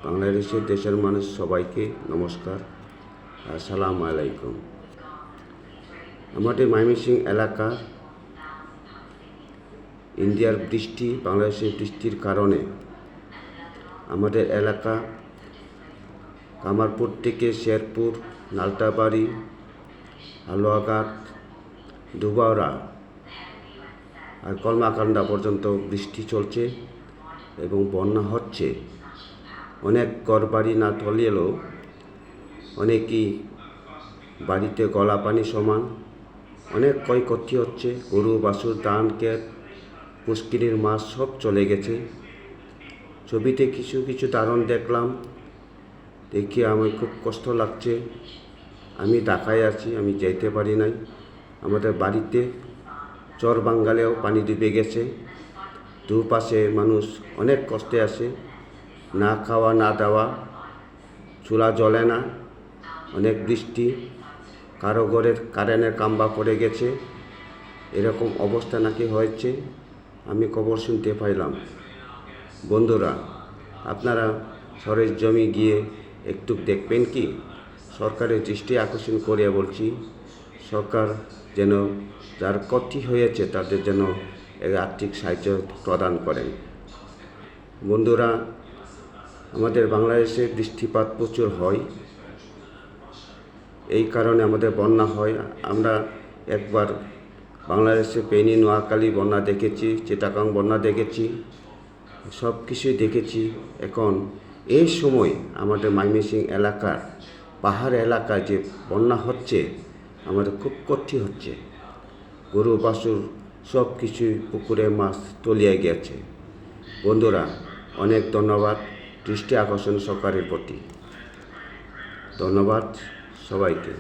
বাংলাদেশের দেশের মানুষ সবাইকে নমস্কার, আসসালামু আলাইকুম। আমাদের ময়মনসিংহ এলাকা ইন্ডিয়ার বৃষ্টি, বাংলাদেশের বৃষ্টির কারণে আমাদের এলাকা কামারপুর থেকে শেরপুর, নালতাবাড়ি, হালুয়াঘাট, ডুবাওড়া আর কলমাকান্দা পর্যন্ত বৃষ্টি চলছে এবং বন্যা হচ্ছে। অনেক ঘরবাড়ি না তলিয়েও অনেকই বাড়িতে গলা পানি সমান, অনেক ক্ষয়ক্ষতি হচ্ছে। গরু, বাছুর, ধান ক্ষেত, পুষ্কিনির মাছ সব চলে গেছে। ছবিতে কিছু কিছু দারুণ দেখলাম, দেখি আমার খুব কষ্ট লাগছে। আমি ঢাকায় আছি, আমি যেতে পারি নাই। আমাদের বাড়িতে চর বাঙ্গালেও পানি ডুবে গেছে। দুপাশে মানুষ অনেক কষ্টে আছে, না খাওয়া না দেওয়া, চুলা জ্বলে না, অনেক বৃষ্টি, কারো ঘরের কারেন্টের খাম্বা পড়ে গেছে, এরকম অবস্থা নাকি হয়েছে, আমি খবর শুনতে পাইলাম। বন্ধুরা, আপনারা সরেজমি গিয়ে একটু দেখবেন কি? সরকারের দৃষ্টি আকর্ষণ করে বলছি, সরকার যেন যার ক্ষতি হয়েছে তাদের যেন আর্থিক সাহায্য প্রদান করেন। বন্ধুরা, আমাদের বাংলাদেশে বৃষ্টিপাত প্রচুর হয়, এই কারণে আমাদের বন্যা হয়। আমরা একবার বাংলাদেশে ফেনী, নোয়াখালী বন্যা দেখেছি, চিটাগাং বন্যা দেখেছি, সব কিছুই দেখেছি। এখন এই সময় আমাদের ময়মনসিংহ এলাকার পাহাড় এলাকায় যে বন্যা হচ্ছে, আমাদের খুব ক্ষতি হচ্ছে। গরু, বাছুর সব কিছুই পুকুরে মাছ তলিয়ে গেছে। বন্ধুরা, অনেক ধন্যবাদ দৃষ্টি আকর্ষণ সরকারের প্রতি। ধন্যবাদ সবাইকে।